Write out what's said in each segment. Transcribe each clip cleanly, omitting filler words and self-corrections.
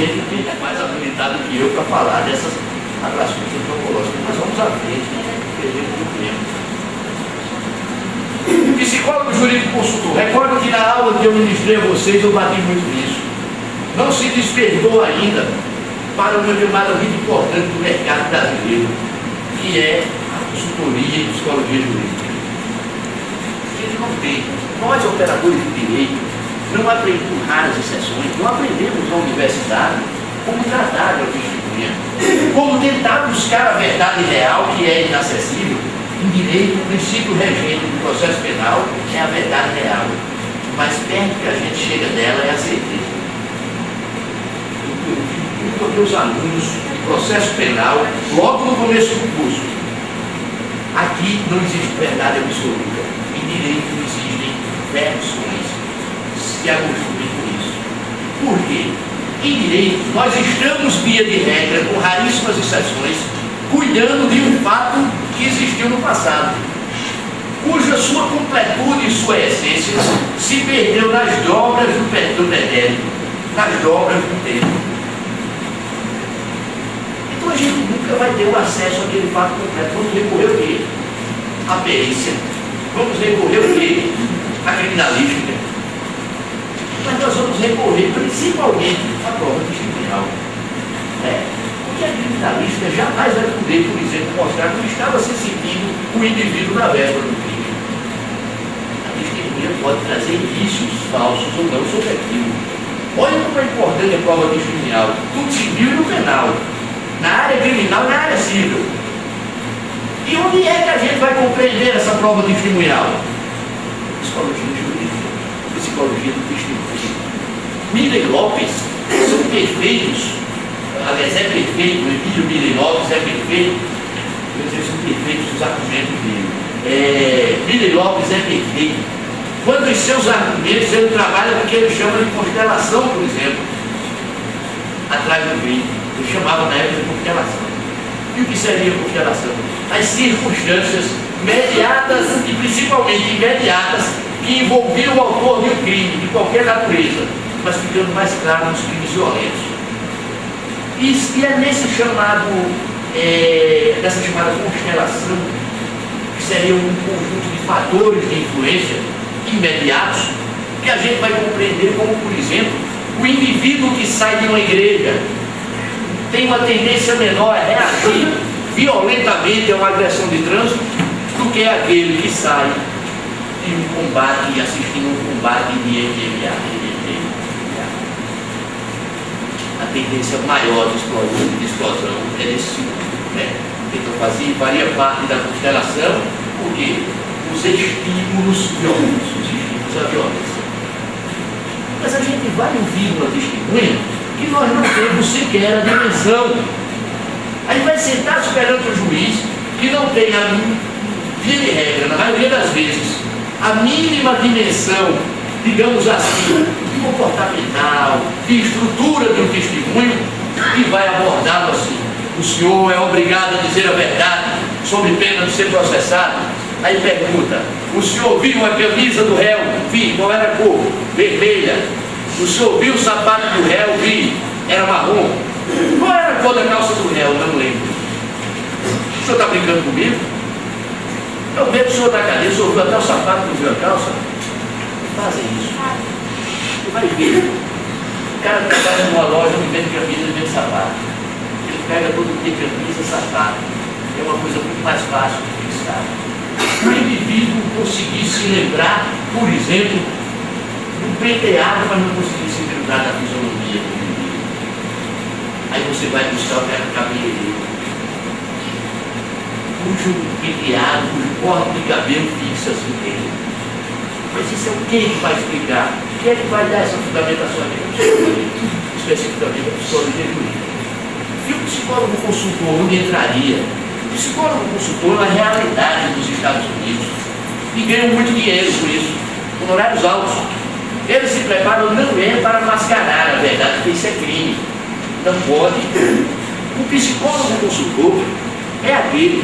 ele é mais habilitado que eu para falar dessas atrações antropológicas. Mas vamos à frente, perdemos o tempo. Psicólogo jurídico consultor. Recordo que na aula que eu ministrei a vocês eu bati muito nisso. Não se despertou ainda para uma chamada muito importante do mercado brasileiro, que é a consultoria e psicologia jurídica. A gente não tem. Nós, operadores de direito, não aprendemos, com raras exceções, não aprendemos na universidade como tratar de uma testemunha, como tentar buscar a verdade real, que é inacessível. Em direito, o princípio regente do processo penal é a verdade real. O mais perto que a gente chega dela é a certeza. Eu digo a meus alunos de processo penal, logo no começo do curso, aqui não existe verdade absoluta. Em direito existem versões. Se acostumem com isso. Por quê? Em direito, nós estamos, via de regra, com raríssimas exceções, cuidando de um fato que existiu no passado, cuja sua completude e sua essência se perdeu nas dobras do pretérito, nas dobras do tempo. Então a gente nunca vai ter o acesso àquele fato completo. Vamos recorrer o quê? A perícia. Vamos recorrer o quê? A criminalística. Mas nós vamos recorrer principalmente à prova testemunhal. Porque a criminalística jamais vai poder, por exemplo, mostrar como estava se sentindo o indivíduo na véspera do crime. A testemunha pode trazer indícios falsos ou não sobre aquilo. Olha como é importante a prova testemunhal, no civil e no penal, na área criminal e na área civil. E onde é que a gente vai compreender essa prova testemunhal? Psicologia jurídica, psicologia do testemunho. Miller e Lopes são perfeitos, aliás, é perfeito, o Emílio Miller e Lopes é perfeito, são perfeitos os argumentos dele. Miller e Lopes é perfeito. Quando os seus argumentos, ele trabalha com o que ele chama de constelação, por exemplo, atrás do crime. Ele chamava na época de constelação. E o que seria constelação? As circunstâncias mediatas e principalmente imediatas que envolviam o autor de um crime, de qualquer natureza, mas ficando mais claro nos crimes violentos. E é nessa chamada constelação, que seria um conjunto de fatores de influência imediatos, que a gente vai compreender como, por exemplo, o indivíduo que sai de uma igreja tem uma tendência menor a reagir violentamente a uma agressão de trânsito do que aquele que sai de um combate, assistindo um combate de MMA. A tendência maior de explosão é desse segundo, né? Então faria parte da constelação, porque os estímulos violentos, os estímulos à violência. Mas a gente vai ouvir uma testemunha que nós não temos sequer a dimensão. A gente vai sentar esperando o juiz que não tem via de regra, na maioria das vezes, a mínima dimensão, digamos assim, de comportamental, de estrutura de um testemunho, e vai abordá-lo assim: o senhor é obrigado a dizer a verdade sob pena de ser processado. Aí pergunta: o senhor viu a camisa do réu? Vi. Qual era a cor? Vermelha. O senhor viu o sapato do réu? Vi. Era marrom. Qual era a cor da calça do réu? Não lembro. O senhor está brincando comigo? Eu vejo o senhor da cadeia, o senhor viu até o sapato, não viu a calça? Fazem isso. Você vai ver. O cara trabalha numa loja, não vende camisa, não vende sapato. Ele pega todo dia camisa e sapato. É uma coisa muito mais fácil de fixar. O indivíduo conseguir se lembrar, por exemplo, do penteado, mas não conseguir se lembrar da fisionomia do indivíduo. Aí você vai buscar o cara cabeleireiro, cujo penteado, cujo corte de cabelo fixa-se nele. Mas isso é o que vai explicar? O que é que vai dar essa fundamentação aqui? Especificamente a psicologia jurídica. E o psicólogo consultor, onde entraria? O psicólogo consultor é a realidade dos Estados Unidos e ganham muito dinheiro por isso, honorários altos. Eles se preparam não é para mascarar a verdade, porque isso é crime. Não pode. O psicólogo consultor é aquele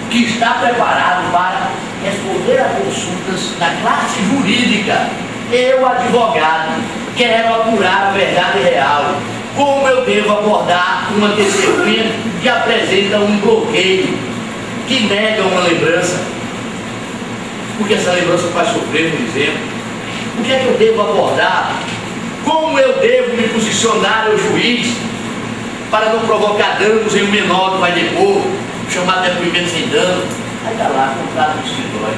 que está preparado para responder a consultas da classe jurídica. Eu, advogado, quero apurar a verdade real. devo abordar uma testemunha que apresenta um bloqueio, que nega uma lembrança, porque essa lembrança faz sofrer, por exemplo? O que é que eu devo abordar? Como eu devo me posicionar ao juiz para não provocar danos em um menor que vai depor, chamar depoimento sem dano? Aí está lá, contrato no escritório.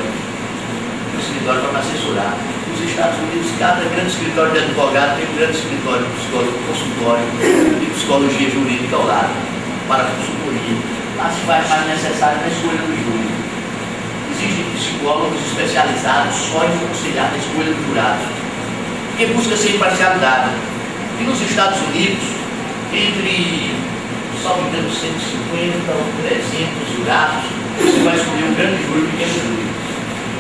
O escritório vai me assessorar. Nos Estados Unidos, cada grande escritório de advogado tem um grande escritório de psicólogo, consultório de psicologia jurídica ao lado, para consultoria. Lá se faz mais necessário na escolha do júri. Existem psicólogos especializados só em aconselhar na escolha dos jurados, porque busca ser imparcialidade. E nos Estados Unidos, entre, salvo engano, 150 ou 300 jurados, você vai escolher um grande júri e um pequeno júri.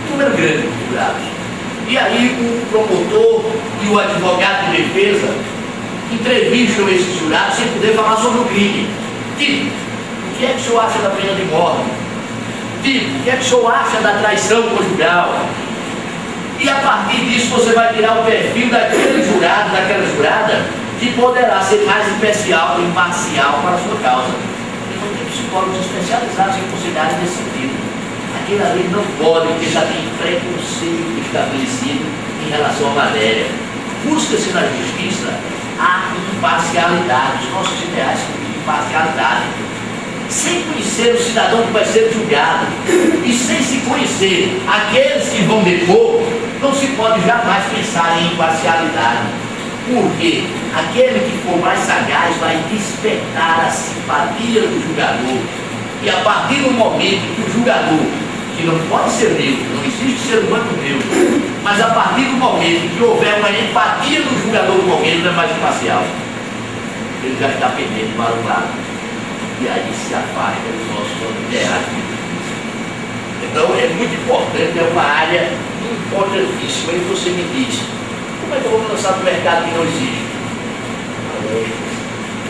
Um número grande de jurados. E aí o promotor e o advogado de defesa entrevistam esses jurados sem poder falar sobre o crime. Tipo, o que é que o senhor acha da pena de morte? Tipo, o que é que o senhor acha da traição conjugal? E a partir disso você vai tirar o perfil daquele jurado, daquela jurada, que poderá ser mais imparcial para a sua causa. Então tem psicólogos especializados em aconselhar nesse sentido. Aquele ali não pode, porque já tem preconceito estabelecido em relação à matéria. Busca-se na justiça a imparcialidade, os nossos ideais de imparcialidade. Sem conhecer o cidadão que vai ser julgado e sem se conhecer aqueles que vão depor, não se pode jamais pensar em imparcialidade. Porque aquele que for mais sagaz vai despertar a simpatia do julgador. E a partir do momento que o julgador, que não pode ser neutro, não existe ser humano neutro, mas a partir do momento que houver uma empatia do julgador com alguém, ele não é mais imparcial. Ele já está pendendo para um lado. E aí se afasta dos nossos ideais. Então é muito importante, é uma área importantíssima. E você me diz, como é que eu vou lançar no mercado que não existe?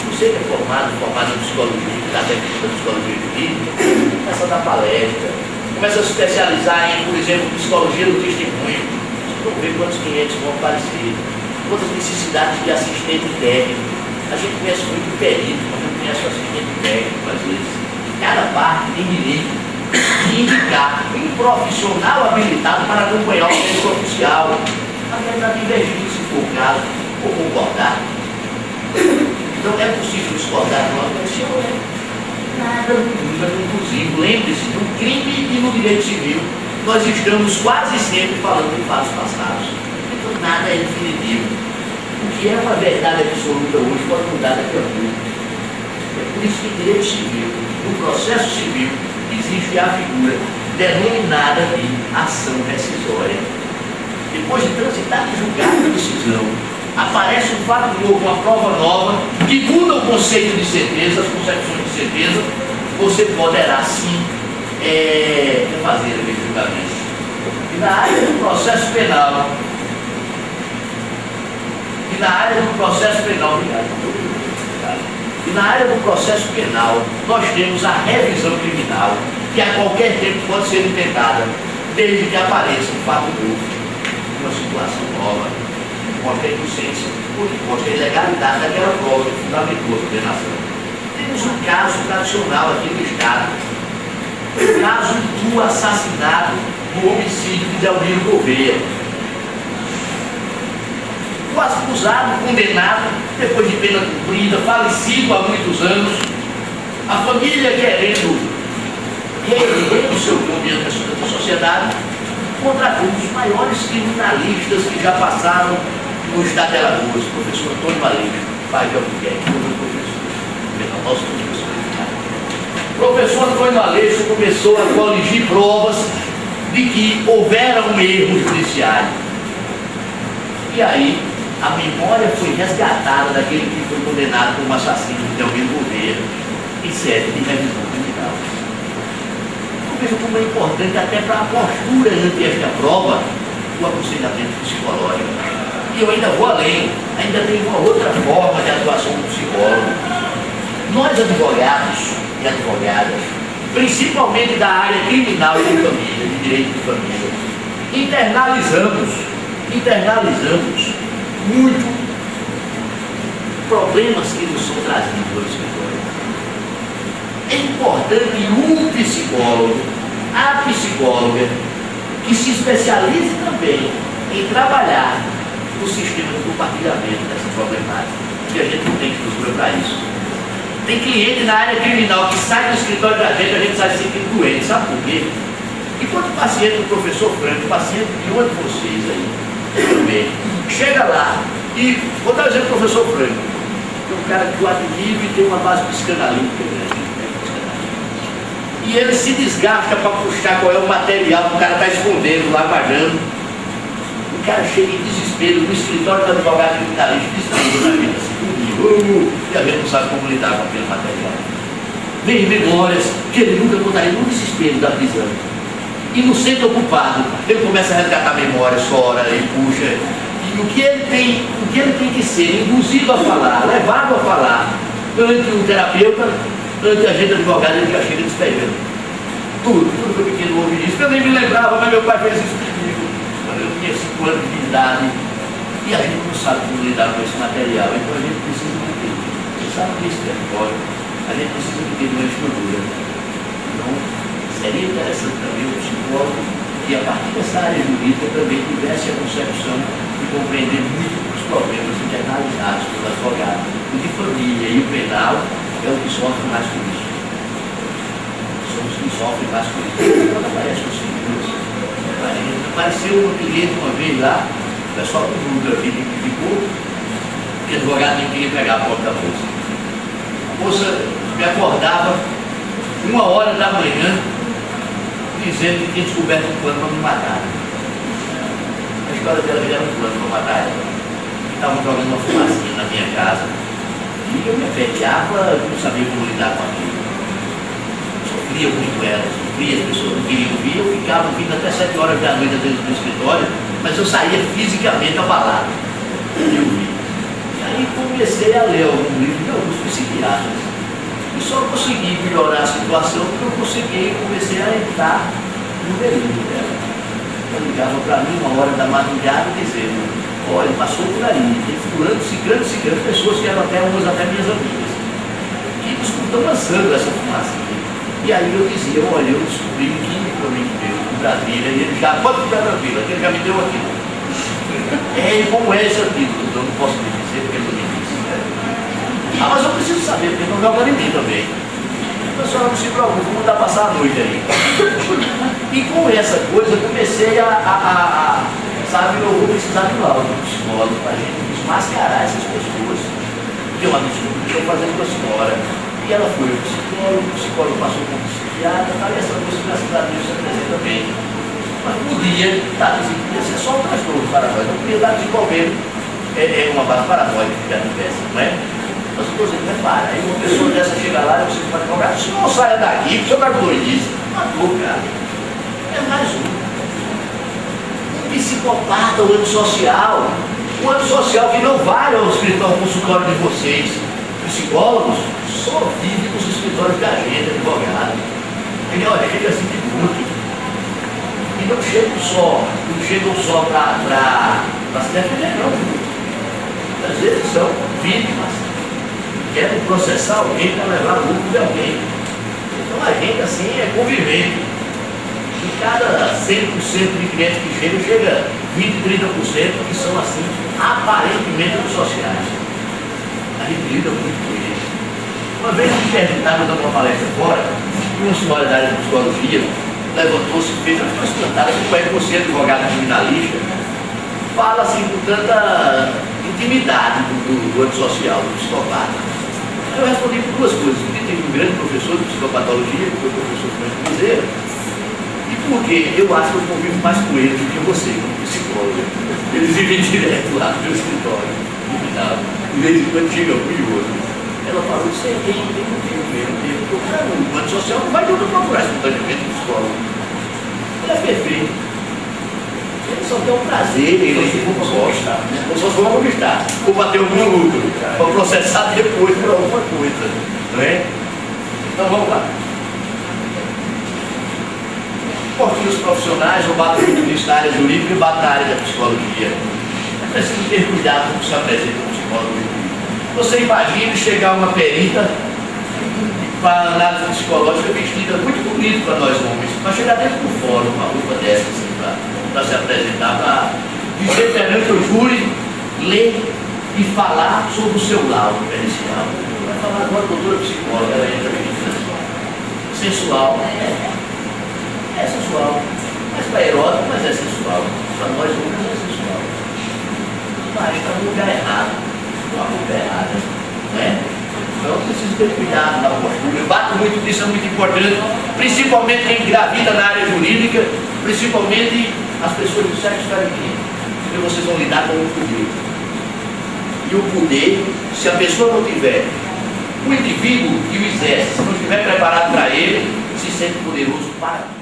Você que é formado em psicologia, da técnica de psicologia jurídica, começa a dar palestra, começa a se especializar em, por exemplo, psicologia do testemunho. Vocês vão ver quantos clientes vão aparecer, quantas necessidades de assistente técnico. A gente conhece muito perito, mas não conhece o assistente técnico às vezes. Cada parte tem direito de indicar um profissional habilitado para acompanhar o médico oficial, até na divergência, se for o caso, ou concordar. Não é possível discordar de uma pessoa, né? Nada no mundo é inclusive. Lembre-se, no crime e no direito civil, nós estamos quase sempre falando de fatos passados. Então nada é definitivo. O que é uma verdade absoluta hoje pode mudar daqui a pouco. É por isso que em direito civil, no processo civil, existe a figura denominada de ação rescisória. Depois de transitar e julgar a decisão, aparece um fato novo, uma prova nova, que muda o conceito de certeza, as concepções de certeza, você poderá sim fazer aquele julgamento. E na área do processo penal, nós temos a revisão criminal, que a qualquer tempo pode ser intentada, desde que apareça um fato novo, uma situação nova, uma recusência, ou que mostra a ilegalidade daquela prova que fundamentou a condenação. Temos um caso tradicional aqui no Estado, o caso do assassinato, do homicídio de Delmiro Gouveia. O acusado, condenado, depois de pena cumprida, falecido há muitos anos, a família querendo reerguer o seu nome diante da sociedade, contratou um dos maiores criminalistas que já passaram no Estado de Alagoas, o professor Antônio Aleixo, pai de Albuquerque, nosso professor. O professor Antônio Aleixo começou a coligir provas de que houvera um erro judiciário. E aí, a memória foi resgatada daquele que foi condenado como assassino de Delmiro Gouveia em sede de revisão criminal. Eu vejo como é importante até para a postura ante esta prova o aconselhamento psicológico. E eu ainda vou além, ainda tem uma outra forma de atuação do psicólogo. Nós advogados e advogadas, principalmente da área criminal e de família, de direito de família, internalizamos muito problemas que nos são trazidos pelo escritório. É importante que um psicólogo, a psicóloga, que se especialize também em trabalhar no sistema de compartilhamento dessa problemática, porque a gente não tem estrutura para isso. Tem cliente na área criminal que sai do escritório da gente, a gente sai se sentindo doente, sabe por quê? Enquanto o paciente do professor Franco, o paciente de um de vocês aí, também, chega lá e, vou dar um exemplo do professor Franco, que é um cara que o admiro e tem uma base psicanalítica grande. E ele se desgasta para puxar qual é o material que o cara está escondendo lá, guardando. O cara chega em desespero no escritório do advogado criminalista, desespero na vida assim, comigo. E a gente não sabe como lidar com aquele material. Vem memórias que ele nunca contaria no desespero da prisão. Inocente ocupado, ele começa a resgatar memórias, chora, ele puxa. E o que ele tem que ser induzido a falar, levado a falar, ante um terapeuta, ante a gente advogado, ele já chega despejando. Tudo que eu pequeno ouvi isso. Eu nem me lembrava, mas meu pai fez isso comigo quando eu tinha 5 anos de idade. E a gente não sabe como lidar com esse material, então a gente precisa de ter. Você sabe que esse território, a gente precisa de ter uma estrutura. Então, seria interessante também o psicólogo que a partir dessa área jurídica também tivesse a concepção de compreender muito os problemas internalizados pelo advogado. O de família e o penal é o que sofre mais com isso. São os que sofrem mais com isso. Quando aparece os filhos, apareceu um cliente uma vez lá, o pessoal do mundo aqui me ficou, que o advogado nem queria pegar a porta da moça. A moça me acordava 1h da manhã, dizendo que tinha descoberto um plano para me matar. A história dela era um plano para matar ela. Estavam jogando uma fumacinha na minha casa. E eu me apertava, não sabia como lidar com aquilo. Sofria muito ela, sofria, as pessoas não queriam vir. Eu ficava vindo até 7 horas da noite dentro do escritório, mas eu saía fisicamente abalado. Eu vi. E aí comecei a ler algum livro de alguns psiquiatras. E só consegui melhorar a situação porque eu comecei a entrar no delírio dela. Ela ligava para mim 1h da madrugada dizendo: olha, passou por aí, tem fulano, ciclano, pessoas que eram até minhas amigas. E estão lançando essa fumacinha. E aí eu dizia: olha, eu descobri um quimicamente meu em Brasília, e ele já pode ficar tranquilo, que ele já me deu aquilo. Como é esse antídoto? Eu não posso me dizer porque ele não me disse. Ah, mas eu preciso saber, porque não joga em mim também. A senhora não se preocupe, vou mandar passar a noite aí. E com essa coisa eu comecei sabe, eu vou precisar de um laudo do psicólogo para a gente desmascarar essas pessoas. Porque eu absurdo que eu fazendo com a senhora. E ela foi o psicólogo passou como psiquiatra, e essa coisa, graças a Deus, se apresenta bem. Mas podia estar dizendo que ia ser só um transtorno paranoico, não podia estar desenvolvendo uma base paranoica que já tivesse, não é? Mas eu estou dizendo, repara, aí uma pessoa dessa chega lá e você pode cobrar, se não saia daqui, porque o senhor está com doidice, matou, cara. É mais um psicopata, o antissocial, que não vai ao escritório, ao consultório de vocês, psicólogos, só vive nos escritórios da gente, advogado. Ele, olha, chega assim de muito. E não chegam só para se defender, não. Às vezes são vítimas. Querem processar alguém para levar lucro de alguém. Então a gente assim é convivente. De cada 100% de clientes que chega 20, 30% que são assim, aparentemente sociais. A gente lida muito com eles. Uma vez me perguntaram, dando uma palestra fora, uma senhora da área de psicologia levantou-se e fez uma espantada, como é que você, advogado criminalista, fala assim com tanta intimidade do antissocial, do psicopata. Eu respondi por duas coisas. Porque tem um grande professor de psicopatologia, que foi o professor Franco Bezerra, e porque eu acho que eu convivo mais com ele do que você, como psicólogo. Eles vivem direto lá no meu escritório, no final. De vez em quando chega um e outro. Ela falou: isso aí tem um tempo. O antissocial não vai tudo procurar espontaneamente no psicólogo. Ele é perfeito. Ele só tem um prazer, ele não gosta. Ou só for conquistar, ou bater algum lucro, para processar depois por alguma coisa. Não é? Então vamos lá. Portinhos profissionais, ou batem muito na área jurídica e batem na área da psicologia. É preciso ter cuidado com o que se apresenta no psicólogo jurídico. Você imagine chegar uma perita para análise psicológica vestida muito bonito para nós homens, para chegar dentro do fórum, uma roupa dessa, assim, para se apresentar, para dizer perante o júri, ler e falar sobre o seu laudo pericial. Vai falar agora, doutora psicóloga, ela entra vestida sensual, é sensual, mas para erótico, mas é sensual, para nós homens é sensual. Mas está no lugar errado, numa roupa errada, né? Então preciso ter cuidado na postura. Eu bato muito nisso, é muito importante, principalmente quem engravida na área jurídica, principalmente as pessoas do sexo feminino, porque vocês vão lidar com o poder. E o poder, se a pessoa não tiver, o indivíduo que o exerce, se não estiver preparado para ele, se sente poderoso para